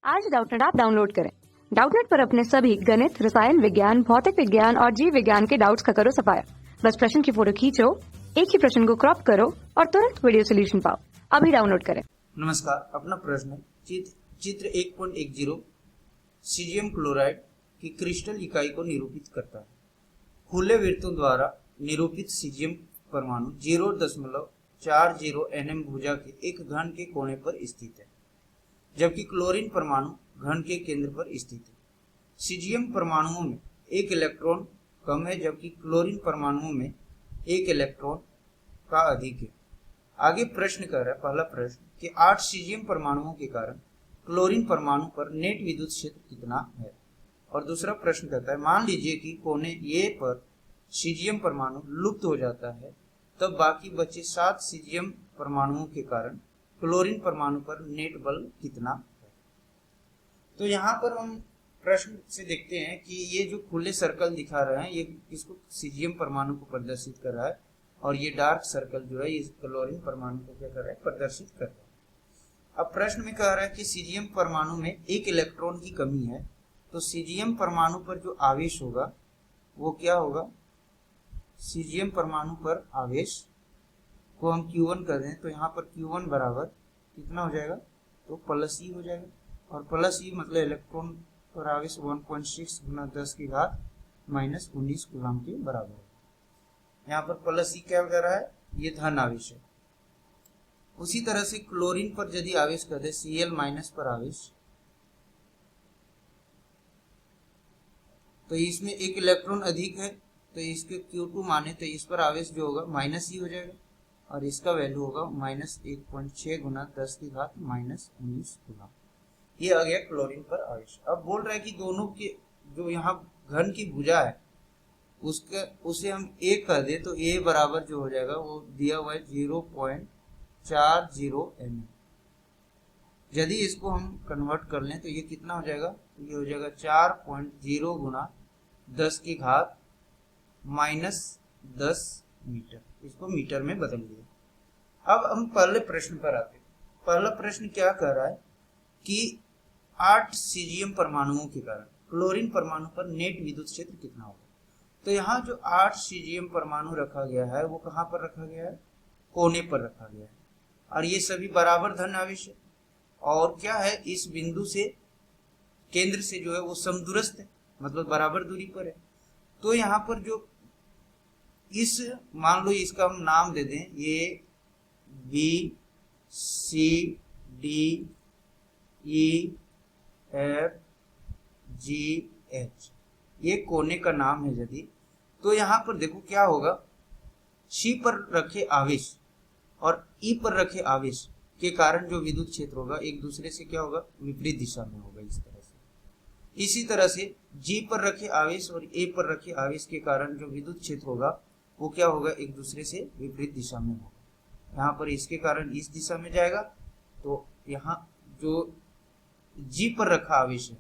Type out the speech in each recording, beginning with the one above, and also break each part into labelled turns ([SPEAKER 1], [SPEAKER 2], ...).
[SPEAKER 1] आज Doubtnut app download करें। Doubtnut पर अपने सभी गणित, रसायन विज्ञान, भौतिक विज्ञान और जीव विज्ञान के डाउट्स का करो सफाया। बस प्रश्न की फोटो खींचो, एक ही प्रश्न को क्रॉप करो और तुरंत वीडियो सोल्यूशन पाओ। अभी डाउनलोड करें।
[SPEAKER 2] नमस्कार, अपना प्रश्न चित्र 1.10 सीजियम क्लोराइड की क्रिस्टल इकाई को निरूपित करता है। खुले वृत्तों द्वारा निरूपित सीजियम परमाणु 0.40 nm भुजा के एक घन के कोने पर स्थित है, जबकि क्लोरीन परमाणु घन के केंद्र पर स्थित है। सीजियम परमाणुओं में एक इलेक्ट्रॉन कम है, जबकि क्लोरीन परमाणुओं में एक इलेक्ट्रॉन का अधिक है। आगे प्रश्न कर रहा है, पहला प्रश्न कि 8 सीजियम परमाणुओं के कारण क्लोरीन परमाणु पर नेट विद्युत क्षेत्र कितना है। और दूसरा प्रश्न कहता है, मान लीजिए कि कोने ए पर सीजियम परमाणु लुप्त हो जाता है, तब बाकी बचे 7 सीजियम परमाणुओं के कारण क्लोरीन परमाणु पर नेट बल कितना है। तो यहाँ पर हम प्रश्न से देखते हैं कि ये जो खुले सर्कल दिखा रहे हैं, ये इसको सीजियम परमाणु को प्रदर्शित कर रहा है, और ये डार्क सर्कल जो है ये क्लोरीन परमाणु को क्या कर रहा है, प्रदर्शित कर रहा है। अब प्रश्न में कह रहा है कि सीजियम परमाणु में एक इलेक्ट्रॉन की कमी है, तो सीजियम परमाणु पर जो आवेश होगा वो क्या होगा। सीजियम परमाणु पर आवेश को हम Q1 कर दें तो यहाँ पर Q1 बराबर कितना हो जाएगा, तो प्लस ई हो जाएगा। और प्लस ई मतलब इलेक्ट्रॉन पर आवेश 1.6 गुना 10 की घात -19 कूलम के बराबर है। यहाँ पर प्लस ई क्या कर रहा है, ये धन आवेश है। उसी तरह से क्लोरीन पर यदि आवेश कर दे, Cl माइनस पर आवेश, तो इसमें एक इलेक्ट्रॉन अधिक है, तो इसके Q2 माने तो इस पर आवेश जो होगा माइनस ई हो जाएगा, और इसका वैल्यू होगा -1.6 गुना 10 की घात -19 गुना। ये आ गया क्लोरीन पर आवेश। अब बोल रहा है कि दोनों के जो यहाँ घन की भुजा है उसे हम ए कर दे, तो ए बराबर जो हो जाएगा वो दिया हुआ है 0.40 mm। यदि इसको हम कन्वर्ट कर लें तो ये कितना हो जाएगा, ये हो जाएगा 4.0 गुना 10 की घात -10 मीटर। इसको मीटर में बदल दिया। अब हम पहले प्रश्न पर आते हैं। पहला प्रश्न क्या कह रहा है कि 8 सीजियम परमाणुओं के कारण क्लोरीन परमाणु पर नेट विद्युत क्षेत्र कितना होगा। तो यहाँ जो 8 सीजियम परमाणु रखा गया है वो कहाँ पर रखा गया है, कोने पर रखा गया है, और ये सभी बराबर धन आवेश है। और क्या है, इस बिंदु से केंद्र से जो है वो समदूरस्थ है, मतलब बराबर दूरी पर है। तो यहाँ पर जो इस मान लो इसका हम नाम दे दें, ये B C D E F G H, ये कोने का नाम है। यदि तो यहाँ पर देखो क्या होगा, C पर रखे आवेश और E पर रखे आवेश के कारण जो विद्युत क्षेत्र होगा एक दूसरे से क्या होगा, विपरीत दिशा में होगा इस तरह से। इसी तरह से G पर रखे आवेश और A पर रखे आवेश के कारण जो विद्युत क्षेत्र होगा वो क्या होगा, एक दूसरे से विपरीत दिशा में होगा। यहाँ पर इसके कारण इस दिशा में जाएगा, तो यहाँ जो G पर रखा आवेश है,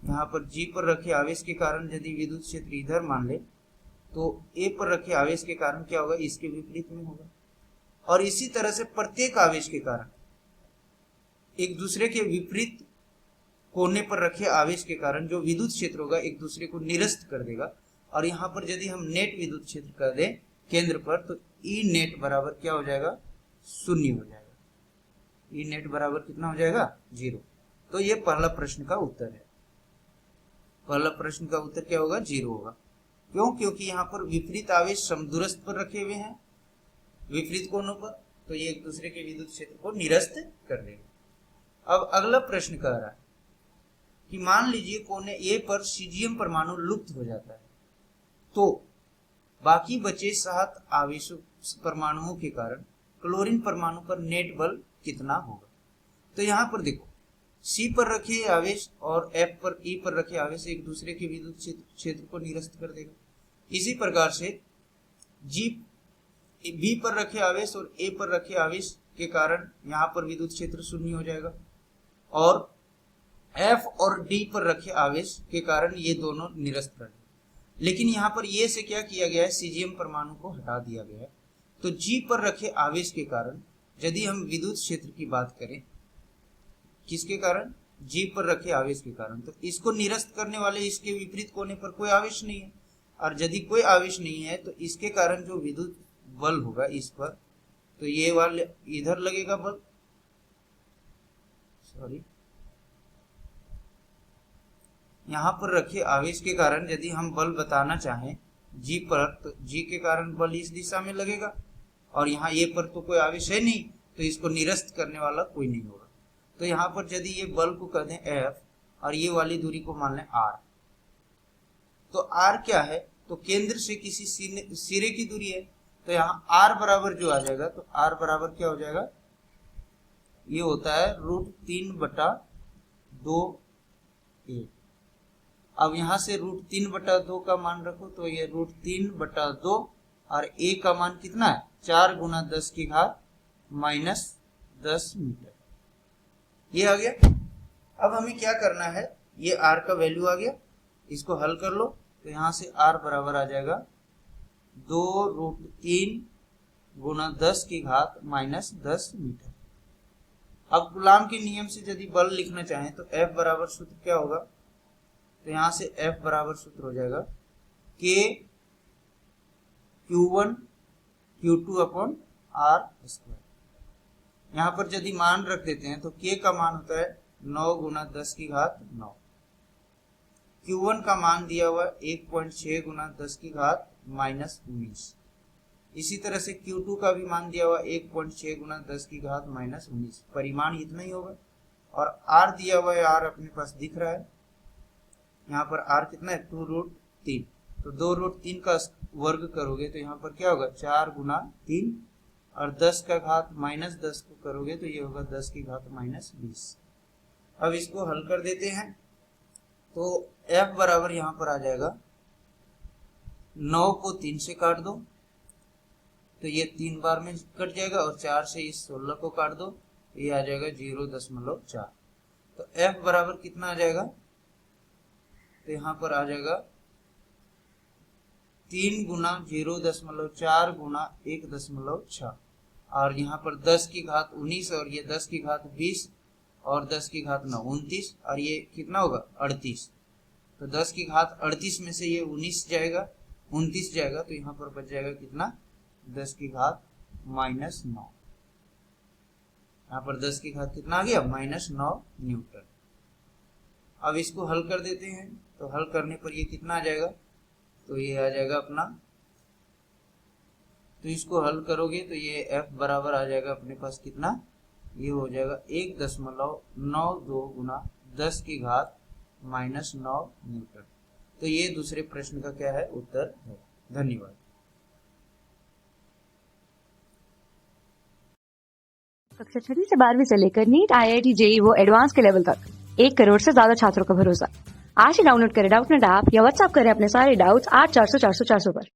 [SPEAKER 2] यहाँ पर G पर रखे आवेश के कारण यदि विद्युत क्षेत्र इधर मान ले, तो A पर रखे आवेश के कारण क्या होगा, इसके विपरीत में होगा। और इसी तरह से प्रत्येक आवेश के कारण एक दूसरे के विपरीत कोने पर रखे आवेश के कारण जो विद्युत क्षेत्र होगा एक दूसरे को निरस्त कर देगा। और यहाँ पर यदि हम नेट विद्युत क्षेत्र कर दें केंद्र पर, तो ई नेट बराबर क्या हो जाएगा, 0 हो जाएगा। ई नेट बराबर कितना हो जाएगा, 0। तो ये पहला प्रश्न का उत्तर है। पहला प्रश्न का उत्तर क्या होगा, 0 होगा। क्यों, क्योंकि यहाँ पर विपरीत आवेश समदूरस्थ पर रखे हुए हैं, विपरीत कोनों पर, तो ये एक दूसरे के विद्युत क्षेत्र को निरस्त कर देगा। अब अगला प्रश्न कह रहा है कि मान लीजिए कोने ए पर सीजियम परमाणु लुप्त हो जाता है, तो बाकी बचे 7 आवेशों परमाणुओं के कारण क्लोरीन परमाणु पर नेट बल कितना होगा। तो यहाँ पर देखो, C पर रखे आवेश और F पर E पर रखे आवेश एक दूसरे के विद्युत क्षेत्र को निरस्त कर देगा। इसी प्रकार से B पर रखे आवेश और A पर रखे आवेश के कारण यहाँ पर विद्युत क्षेत्र 0 हो जाएगा, और F और D पर रखे आवेश के कारण ये दोनों निरस्त कर देंगे। लेकिन यहाँ पर ये से क्या किया गया है, सीजियम परमाणु को हटा दिया गया है। तो G पर रखे आवेश के कारण यदि हम विद्युत क्षेत्र की बात करें किसके कारण? जी पर रखे आवेश के कारण। तो इसको निरस्त करने वाले इसके विपरीत कोने पर कोई आवेश नहीं है, और यदि कोई आवेश नहीं है तो इसके कारण जो विद्युत बल होगा इस पर, तो ये वाले इधर लगेगा बल, सॉरी, यहां पर रखे आवेश के कारण यदि हम बल बताना चाहें जी पर, तो जी के कारण बल इस दिशा में लगेगा, और यहाँ ये पर तो कोई आवेश है नहीं, तो इसको निरस्त करने वाला कोई नहीं होगा। तो यहाँ पर यदि ये बल को कह दें F और ये वाली दूरी को मान लें R, तो R क्या है? तो केंद्र से किसी सिरे की दूरी है, तो यहाँ R बराबर जो आ जाएगा, तो R बराबर क्या हो जाएगा? ये होता है √3/2a। अब यहाँ से √3/2 का मान रखो, तो ये √3/2 और a का मान कितना है? 4 × 10⁻⁻10 मीटर, ये आ गया। अब हमें क्या करना है? ये R का वैल्यू आ गया, इसको हल कर लो, तो यहाँ से R बराबर आ जाएगा 2√3 × 10⁻10 मीटर। अब कूलाम के नियम से यदि बल लिखना चाहें तो F बराबर सूत्र क्या होगा? तो यहाँ से F बराबर सूत्र हो जाएगा K Q1 Q2/R²। यहाँ पर यदि मान रख देते हैं तो K का मान होता है 9 × 10⁹। Q1 का मान दिया हुआ 1.6 × 10⁻19। इसी तरह से Q2 का भी मान दिया हुआ 1.6 × 10⁻19। परिमाण इतना ही होगा, और R दिया हुआ है, R अपने पास दिख रहा है, यहाँ पर R कितना है? 2√3। तो 2√3 का वर्ग करोगे तो यहाँ पर क्या होगा? 4 × 3, और 10⁻−10 को करोगे तो ये होगा 10⁻−20। अब इसको हल कर देते हैं, तो F बराबर यहाँ पर आ जाएगा 9 को 3 से काट दो तो ये 3 बार में कट जाएगा, और 4 से इस 16 को काट दो तो ये आ जाएगा 0.4। तो F बराबर कितना आ जाएगा? तो यहाँ पर आ जाएगा 3 × 0.4 × 1.6, और यहाँ पर 10⁻19 और ये 10⁻20 और 10⁻9 29, और ये कितना होगा? 38। तो 10⁻38 में से ये 29 जाएगा, तो यहाँ पर बच जाएगा कितना? 10⁻−9। यहाँ पर 10 की घात कितना आ गया? -9 न्यूटन। अब इसको हल कर देते हैं, तो हल करने पर ये कितना आ जाएगा? तो ये आ जाएगा अपना, तो इसको हल करोगे तो ये F बराबर आ जाएगा अपने पास कितना? ये हो जाएगा 1.92 × 10⁻−9 न्यूटन। तो ये दूसरे प्रश्न का क्या है? उत्तर है। धन्यवाद।
[SPEAKER 1] कक्षा 6 से 12वीं से लेकर नीट, IIT, JEE वो एडवांस के लेवल तक 1 करोड़ से ज्यादा छात्रों का भरोसा। आज ही डाउनलोड करें डाउटनेट ऐप या व्हाट्सएप करें अपने सारे डाउट्स 8400 400 400 पर।